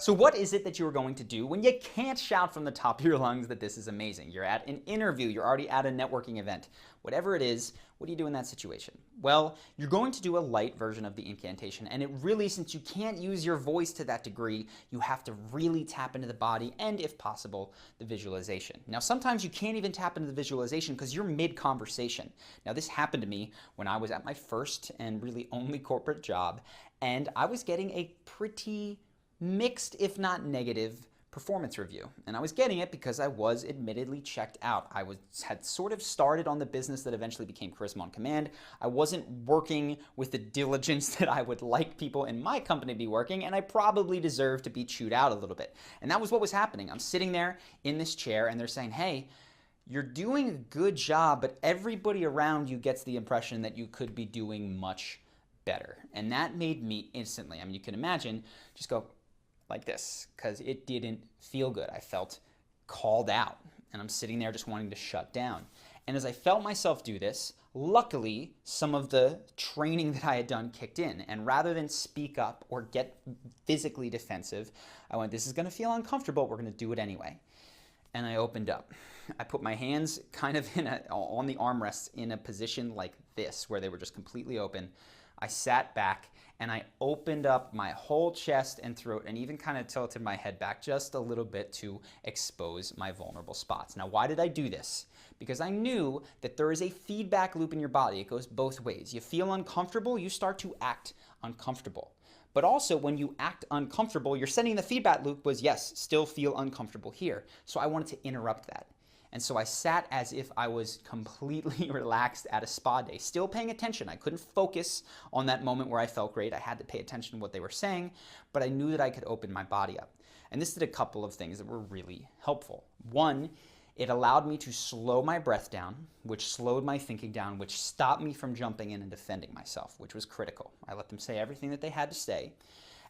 So what is it that you are going to do when you can't shout from the top of your lungs that this is amazing? You're at an interview, you're already at a networking event. Whatever it is, what do you do in that situation? Well, you're going to do a light version of the incantation, and it really, since you can't use your voice to that degree, you have to really tap into the body and, if possible, the visualization. Now, sometimes you can't even tap into the visualization because you're mid-conversation. Now, this happened to me when I was at my first and really only corporate job, and I was getting a pretty mixed, if not negative, performance review. And I was getting it because I was admittedly checked out. I had sort of started on the business that eventually became Charisma on Command. I wasn't working with the diligence that I would like people in my company to be working, and I probably deserved to be chewed out a little bit. And that was what was happening. I'm sitting there in this chair, and they're saying, hey, you're doing a good job, but everybody around you gets the impression that you could be doing much better. And that made me instantly, I mean, you can imagine, just go like this, because it didn't feel good. I felt called out, and I'm sitting there just wanting to shut down. And as I felt myself do this, luckily, some of the training that I had done kicked in, and rather than speak up or get physically defensive, I went, this is gonna feel uncomfortable, we're gonna do it anyway. And I opened up. I put my hands kind of on the armrests in a position like this, where they were just completely open. I sat back and I opened up my whole chest and throat and even kind of tilted my head back just a little bit to expose my vulnerable spots. Now, why did I do this? Because I knew that there is a feedback loop in your body. It goes both ways. You feel uncomfortable, you start to act uncomfortable. But also, when you act uncomfortable, you're sending the feedback loop was, yes, still feel uncomfortable here. So I wanted to interrupt that. And so I sat as if I was completely relaxed at a spa day, still paying attention. I couldn't focus on that moment where I felt great. I had to pay attention to what they were saying, but I knew that I could open my body up. And this did a couple of things that were really helpful. One, it allowed me to slow my breath down, which slowed my thinking down, which stopped me from jumping in and defending myself, which was critical. I let them say everything that they had to say.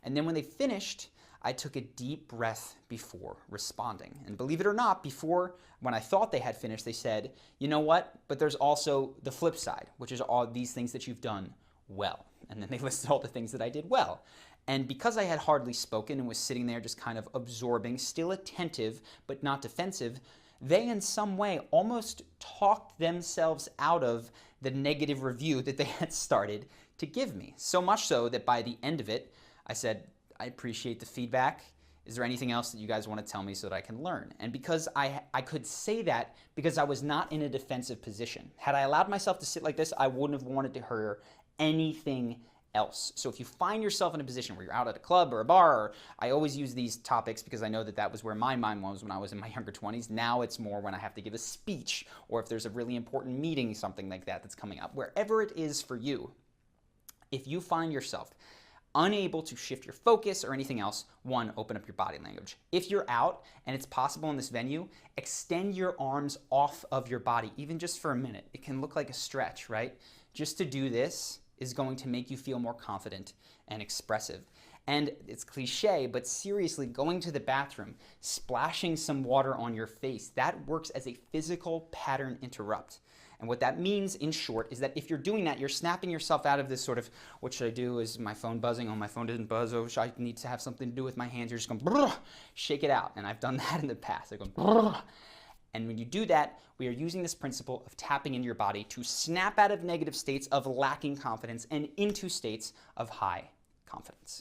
And then when they finished, I took a deep breath before responding. And believe it or not, before, when I thought they had finished, they said, you know what, but there's also the flip side, which is all these things that you've done well. And then they listed all the things that I did well. And because I had hardly spoken and was sitting there just kind of absorbing, still attentive, but not defensive, they in some way almost talked themselves out of the negative review that they had started to give me. So much so that by the end of it, I said, I appreciate the feedback. Is there anything else that you guys want to tell me so that I can learn? And because I could say that because I was not in a defensive position. Had I allowed myself to sit like this, I wouldn't have wanted to hear anything else. So if you find yourself in a position where you're out at a club or a bar, or I always use these topics because I know that that was where my mind was when I was in my younger 20s. Now it's more when I have to give a speech or if there's a really important meeting, something like that that's coming up. Wherever it is for you, if you find yourself unable to shift your focus or anything else, one, open up your body language. If you're out and it's possible in this venue, extend your arms off of your body, even just for a minute. It can look like a stretch, right? Just to do this is going to make you feel more confident and expressive. And it's cliche, but seriously, going to the bathroom, splashing some water on your face, that works as a physical pattern interrupt. And what that means, in short, is that if you're doing that, you're snapping yourself out of this sort of, what should I do? Is my phone buzzing? Oh, my phone didn't buzz. Oh, I need to have something to do with my hands. You're just going, brrr, shake it out. And I've done that in the past. I go, brrr. And when you do that, we are using this principle of tapping into your body to snap out of negative states of lacking confidence and into states of high confidence.